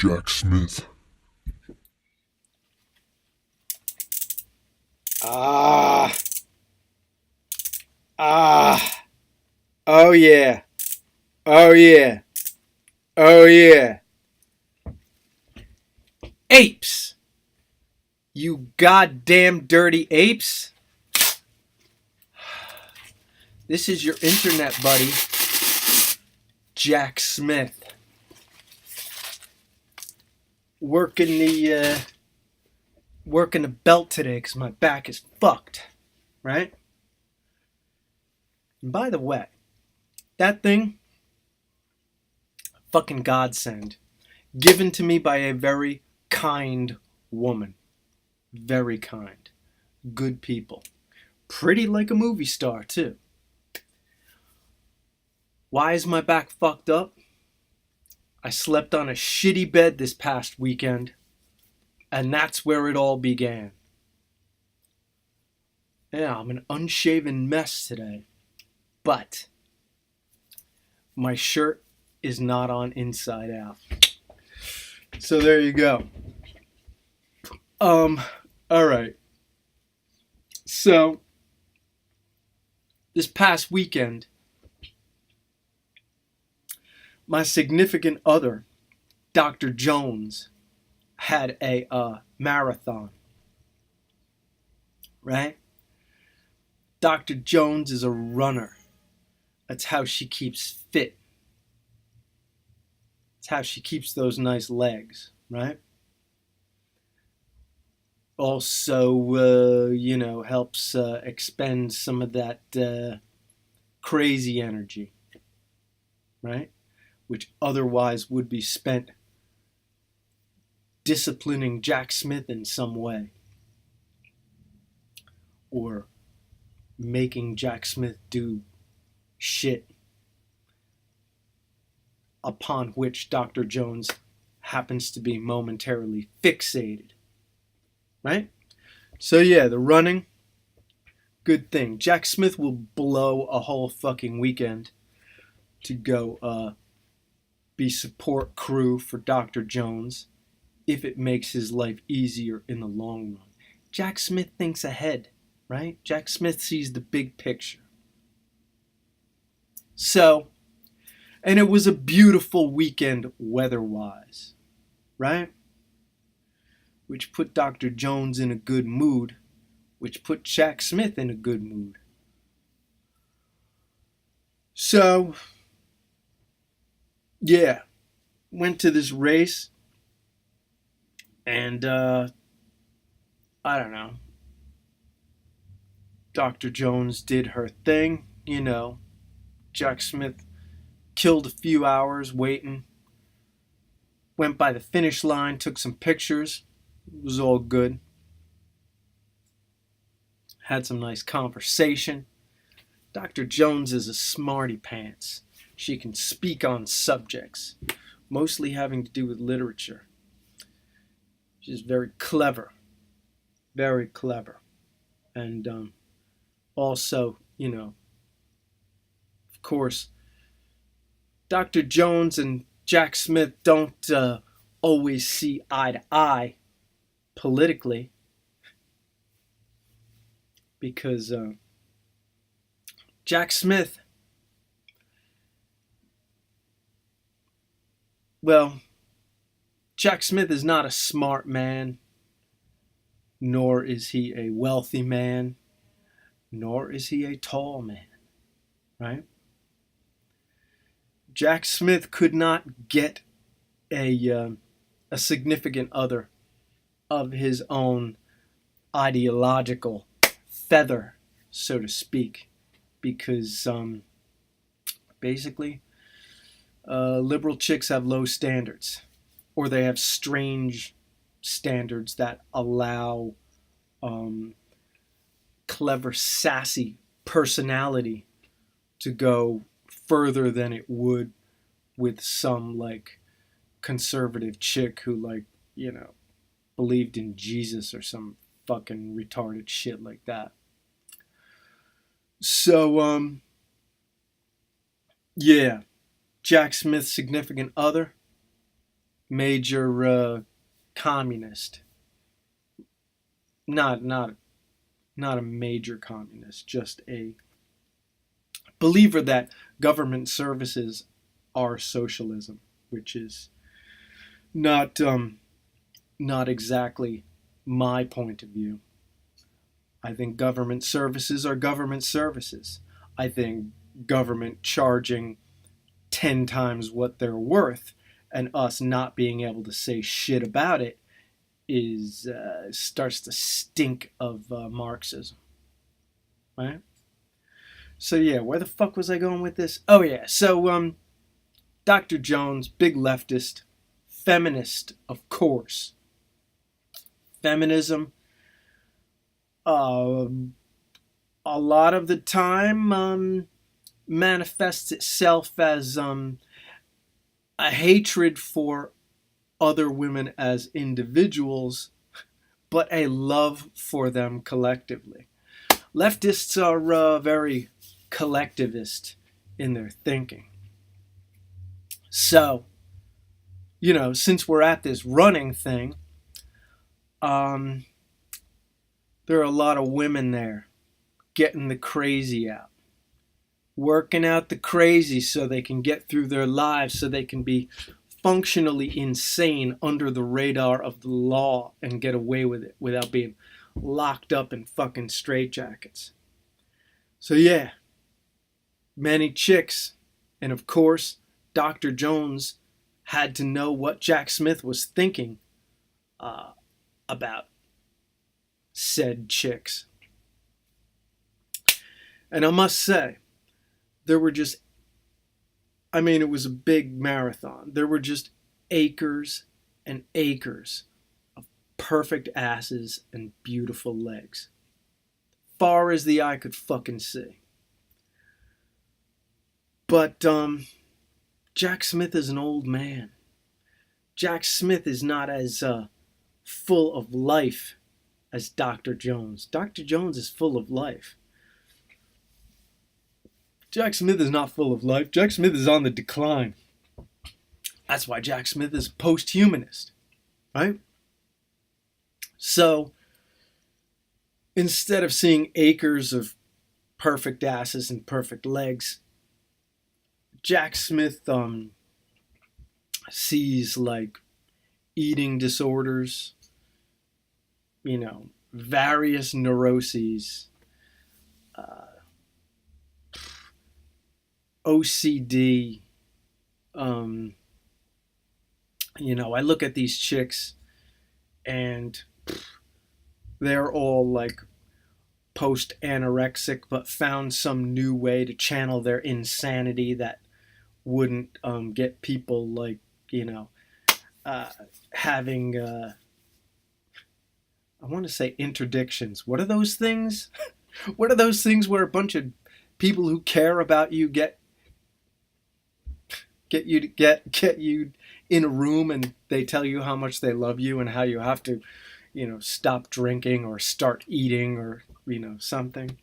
Jack Smith. Ah, ah, oh yeah, oh yeah, oh yeah. Apes! You goddamn dirty apes! This is your internet buddy, Jack Smith. Working the belt today because my back is fucked, right? And by the way, that thing, fucking godsend, given to me by a very kind woman. Very kind. Good people. Pretty like a movie star, too. Why is my back fucked up? I slept on a shitty bed this past weekend, and that's where it all began. Yeah, I'm an unshaven mess today, but my shirt is not on inside out. So there you go. Alright. So, this past weekend, my significant other, Dr. Jones, had a marathon. Right? Dr. Jones is a runner. That's how she keeps fit. That's how she keeps those nice legs, right? Also, helps expend some of that crazy energy, right? Which otherwise would be spent disciplining Jack Smith in some way. Or making Jack Smith do shit upon which Dr. Jones happens to be momentarily fixated. Right? So yeah, the running, good thing. Jack Smith will blow a whole fucking weekend to go be support crew for Dr. Jones if it makes his life easier in the long run. Jack Smith thinks ahead, right? Jack Smith sees the big picture. So, and it was a beautiful weekend weather-wise, right? Which put Dr. Jones in a good mood, which put Jack Smith in a good mood. So, yeah, went to this race, and I don't know. Dr. Jones did her thing, Jack Smith killed a few hours waiting, went by the finish line, took some pictures. It was all good. Had some nice conversation. Dr. Jones is a smarty pants. She can speak on subjects, mostly having to do with literature. She's very clever. Very clever. And also, of course, Dr. Jones and Jack Smith don't always see eye to eye politically because Jack Smith, Jack Smith is not a smart man, nor is he a wealthy man, nor is he a tall man, right? Jack Smith could not get a significant other of his own ideological feather, so to speak, because basically liberal chicks have low standards, or they have strange standards that allow clever, sassy personality to go further than it would with some conservative chick who believed in Jesus or some fucking retarded shit like that. So yeah, Jack Smith's significant other, major communist. Not a major communist, just a believer that government services are socialism, which is not not exactly my point of view. I think government services are government services. I think government charging 10 times what they're worth and us not being able to say shit about it is starts to stink of Marxism, right? So yeah, where the fuck was I going with this? Oh yeah, so Dr. Jones, big leftist, feminist, of course. Feminism, uh, a lot of the time manifests itself as a hatred for other women as individuals, but a love for them collectively. Leftists are very collectivist in their thinking. So, since we're at this running thing, um, there are a lot of women there getting the crazy out, working out the crazy so they can get through their lives, so they can be functionally insane under the radar of the law and get away with it without being locked up in fucking straitjackets. So yeah, many chicks, and of course, Dr. Jones had to know what Jack Smith was thinking about said chicks. And I must say, there were just, it was a big marathon. There were just acres and acres of perfect asses and beautiful legs. Far as the eye could fucking see. But Jack Smith is an old man. Jack Smith is not as full of life as Dr. Jones. Dr. Jones is full of life. Jack Smith is not full of life. Jack Smith is on the decline. That's why Jack Smith is post-humanist, right? So, instead of seeing acres of perfect asses and perfect legs, Jack Smith sees like eating disorders, various neuroses, OCD. I look at these chicks and they're all like post anorexic, but found some new way to channel their insanity that wouldn't get people like, having, I want to say interdictions. What are those things? What are those things where a bunch of people who care about you get you in a room and they tell you how much they love you and how you have to, stop drinking or start eating or, something.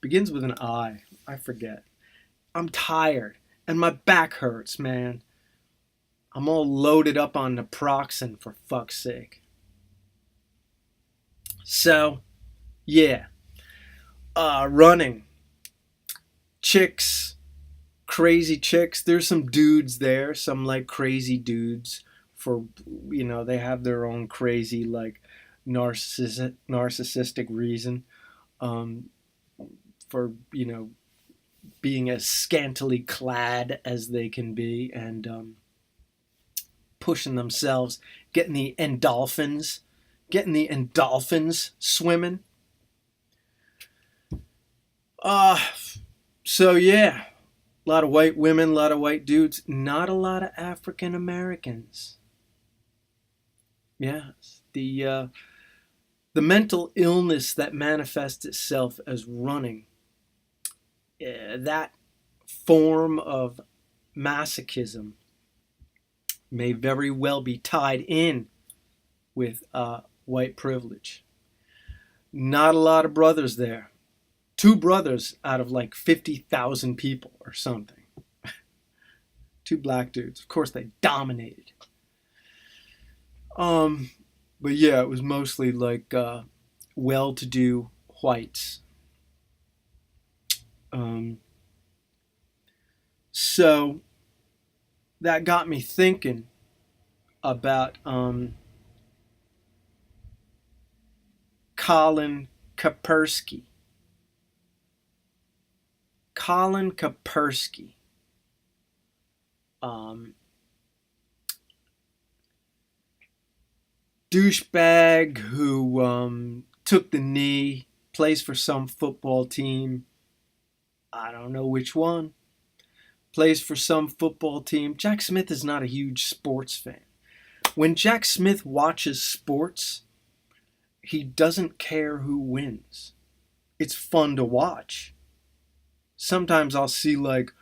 Begins with an I. I forget. I'm tired and my back hurts, man. I'm all loaded up on naproxen, for fuck's sake. So, yeah. Running. Chicks. Crazy chicks. There's some dudes there. Some like crazy dudes. For, they have their own crazy like narcissistic reason. For, being as scantily clad as they can be and pushing themselves, getting the endorphins swimming. So yeah, a lot of white women, a lot of white dudes, not a lot of African Americans. Yes, the mental illness that manifests itself as running, that form of masochism may very well be tied in with white privilege. Not a lot of brothers there. 2 brothers out of like 50,000 people or something. 2 black dudes. Of course, they dominated. Um, but yeah, it was mostly like well-to-do whites. Um, so that got me thinking about Colin Kaepernick. Colin Kaepernick. Um, Douchebag who took the knee, plays for some football team. I don't know which one. Plays for some football team. Jack Smith is not a huge sports fan. When Jack Smith watches sports, he doesn't care who wins. It's fun to watch. Sometimes I'll see like,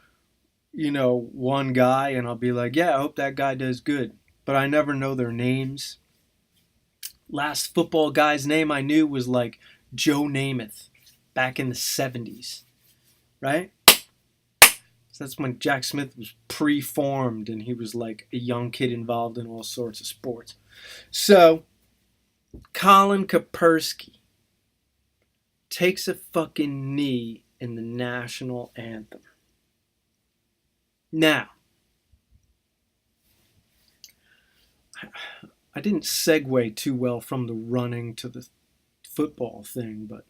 one guy and I'll be like, yeah, I hope that guy does good. But I never know their names. Last football guy's name I knew was like Joe Namath back in the 70s, right? So that's when Jack Smith was pre-formed and he was like a young kid involved in all sorts of sports. So, Colin Kaepernick takes a fucking knee in the national anthem. Now, I didn't segue too well from the running to the football thing, but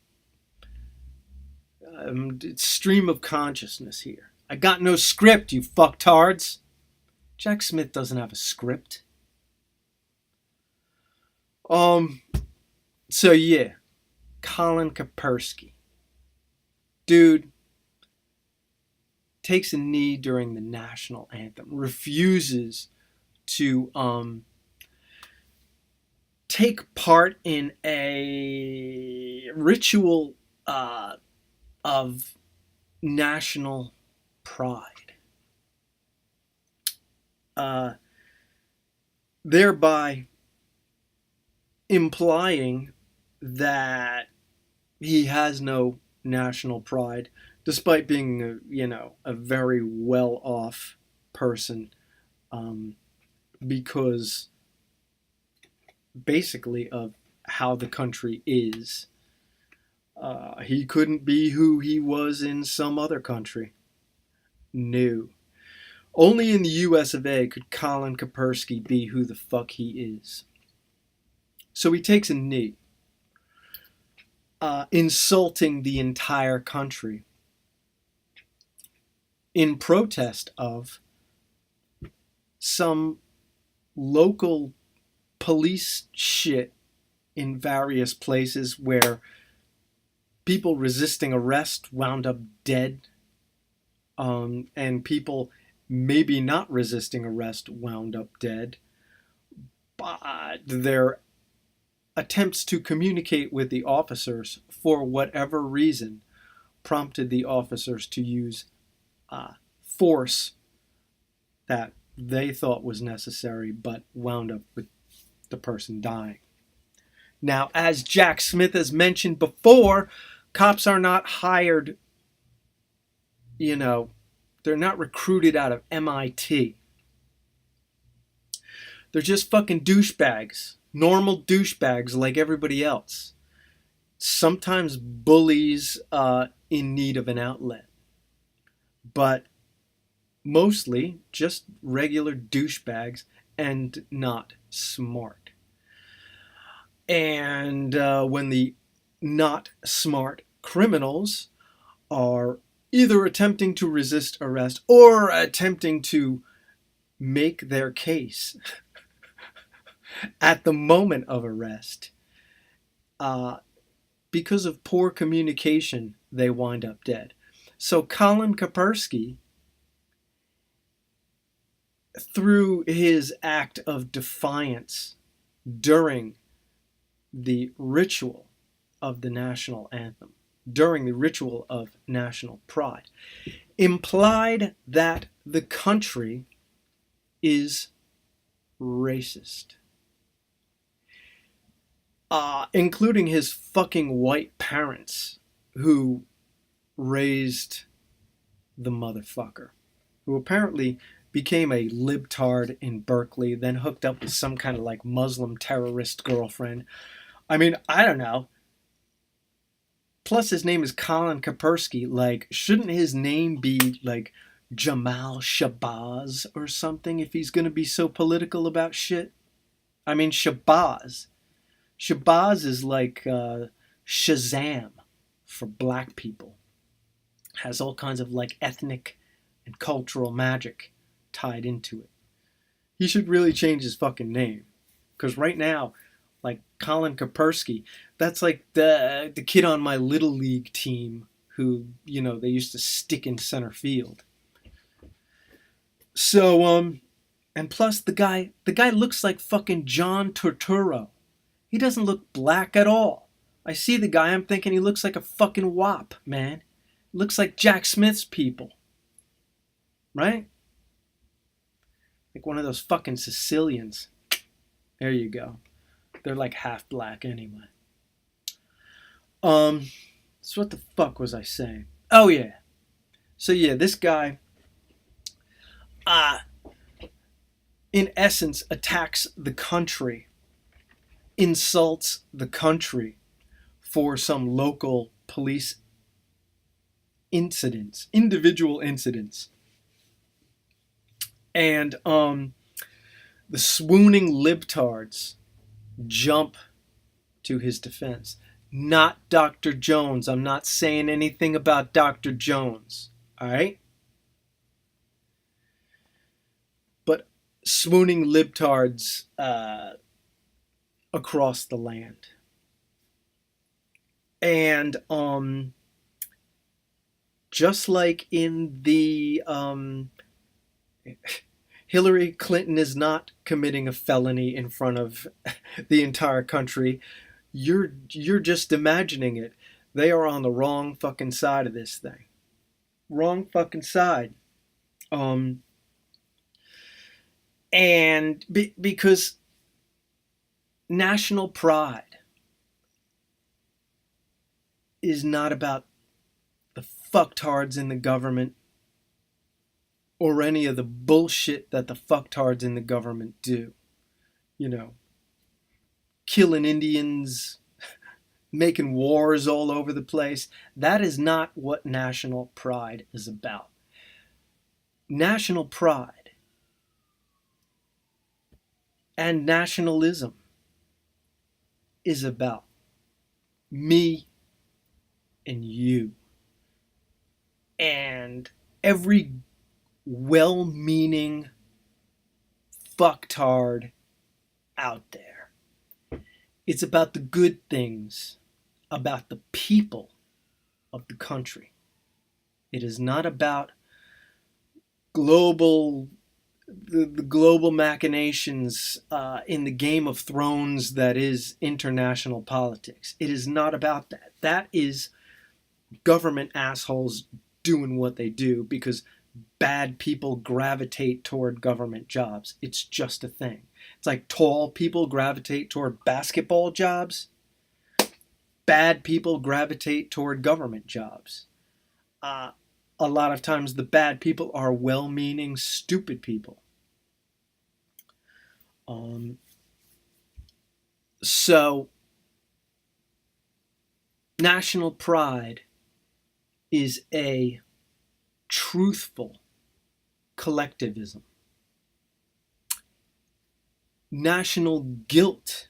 it's stream of consciousness here. I got no script, you fucktards. Jack Smith doesn't have a script. So yeah, Colin Kaepernick. Dude takes a knee during the national anthem, refuses to take part in a ritual of national pride, thereby implying that he has no national pride, despite being a very well-off person, because basically of how the country is. He couldn't be who he was in some other country. No. Only in the US of A could Colin Kaepernick be who the fuck he is. So he takes a knee, insulting the entire country in protest of some local police shit in various places where people resisting arrest wound up dead, and people maybe not resisting arrest wound up dead. But their attempts to communicate with the officers, for whatever reason, prompted the officers to use force that they thought was necessary, but wound up with the person dying. Now, as Jack Smith has mentioned before, cops are not hired, they're not recruited out of MIT. They're just fucking douchebags. Normal douchebags like everybody else. Sometimes bullies in need of an outlet. But mostly just regular douchebags and not smart. And when the not smart criminals are either attempting to resist arrest or attempting to make their case at the moment of arrest, because of poor communication, they wind up dead. So Colin Kaepernick, through his act of defiance during the ritual of the national anthem, during the ritual of national pride, implied that the country is racist. Including his fucking white parents who raised the motherfucker, who apparently became a libtard in Berkeley, then hooked up with some kind of like Muslim terrorist girlfriend. I mean, I don't know. Plus, his name is Colin Kaepernick. Like, shouldn't his name be like Jamal Shabazz or something if he's going to be so political about shit? I mean, Shabazz. Shabazz is like Shazam for black people. Has all kinds of like ethnic and cultural magic tied into it. He should really change his fucking name. Because right now, like Colin Kaepernick, that's like the kid on my little league team who, you know, they used to stick in center field. So, and plus the guy looks like fucking John Turturro. He doesn't look black at all. I see the guy, I'm thinking he looks like a fucking wop, man. Looks like Jack Smith's people. Right? Like one of those fucking Sicilians. There you go. They're like half black anyway. So what the fuck was I saying? Oh yeah. So yeah, this guy in essence attacks the country, insults the country for some local police incidents, individual incidents. And the swooning libtards jump to his defense. Not Dr. Jones. I'm not saying anything about Dr. Jones. All right? But swooning libtards across the land. And just like in the Hillary Clinton is not committing a felony in front of the entire country. You're just imagining it. They are on the wrong fucking side of this thing. Wrong fucking side. And because national pride is not about the fucktards in the government or any of the bullshit that the fucktards in the government do. You know, killing Indians, making wars all over the place. That is not what national pride is about. National pride and nationalism is about me and you. And every well-meaning fucktard out there. It's about the good things, about the people of the country. It is not about the global machinations in the Game of Thrones that is international politics. It is not about that. That is government assholes doing what they do because bad people gravitate toward government jobs. It's just a thing. It's like tall people gravitate toward basketball jobs. Bad people gravitate toward government jobs. A lot of times the bad people are well-meaning, stupid people. So, national pride is a truthful collectivism. National guilt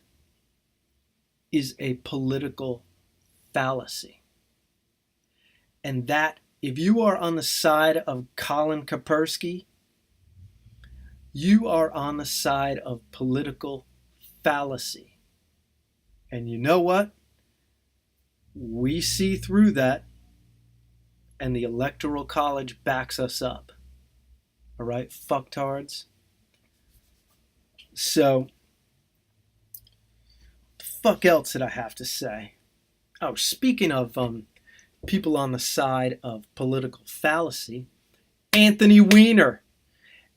is a political fallacy. And that, if you are on the side of Colin Kaepernick, you are on the side of political fallacy. And you know what? We see through that, and the Electoral College backs us up. All right, fucktards. So, the fuck else did I have to say? Oh, speaking of people on the side of political fallacy, Anthony Weiner.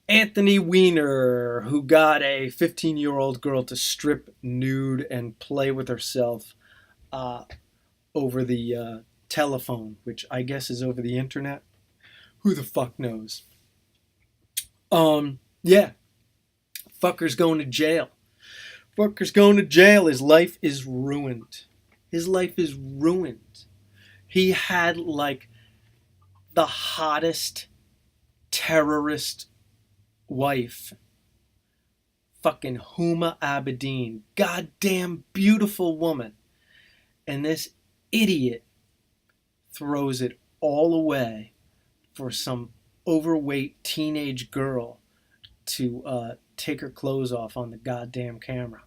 Anthony Weiner, who got a 15-year-old girl to strip nude and play with herself over the telephone, which I guess is over the internet. Who the fuck knows? Yeah, fucker's going to jail. Fucker's going to jail. His life is ruined. His life is ruined. He had like the hottest terrorist wife. Fucking Huma Abedin. Goddamn beautiful woman. And this idiot throws it all away for some overweight teenage girl to take her clothes off on the goddamn camera.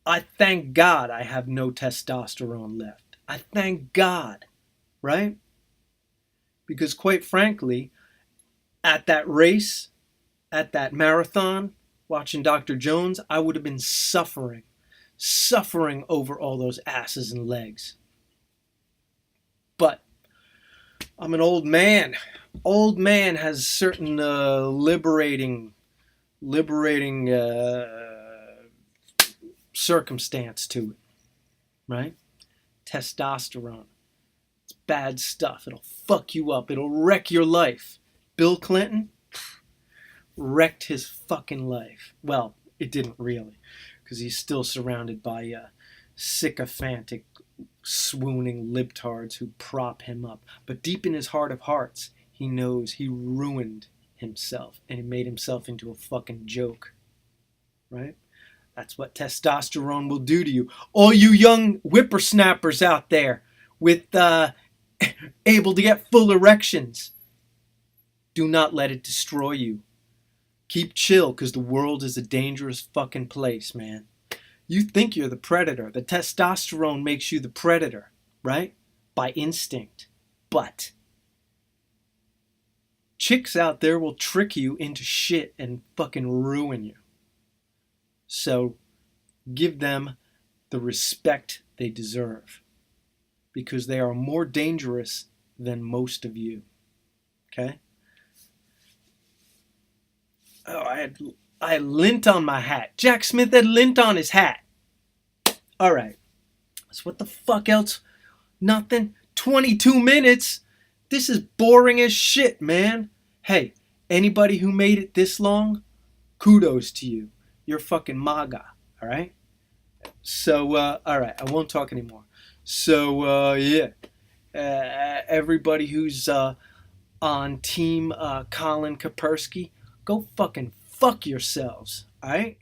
I thank God I have no testosterone left. I thank God, right? Because quite frankly, at that race, at that marathon, watching Dr. Jones, I would have been suffering over all those asses and legs. But I'm an old man. Old man has certain liberating circumstance to it, right? Testosterone. It's bad stuff. It'll fuck you up. It'll wreck your life. Bill Clinton wrecked his fucking life. Well, it didn't really, because he's still surrounded by sycophantic, swooning libtards who prop him up. But deep in his heart of hearts, he knows he ruined himself and he made himself into a fucking joke, right? That's what testosterone will do to you. All you young whippersnappers out there with able to get full erections, do not let it destroy you. Keep chill, because the world is a dangerous fucking place, man. You think you're the predator. The testosterone makes you the predator, right? By instinct. But chicks out there will trick you into shit and fucking ruin you. So give them the respect they deserve, because they are more dangerous than most of you. Okay? Oh, I had lint on my hat. Jack Smith had lint on his hat. All right. So what the fuck else? Nothing. 22 minutes? This is boring as shit, man. Hey, anybody who made it this long, kudos to you. You're fucking MAGA, all right? So, all right, I won't talk anymore. So, yeah. Everybody who's on team Colin Kaepernick, go fucking fuck yourselves, all right?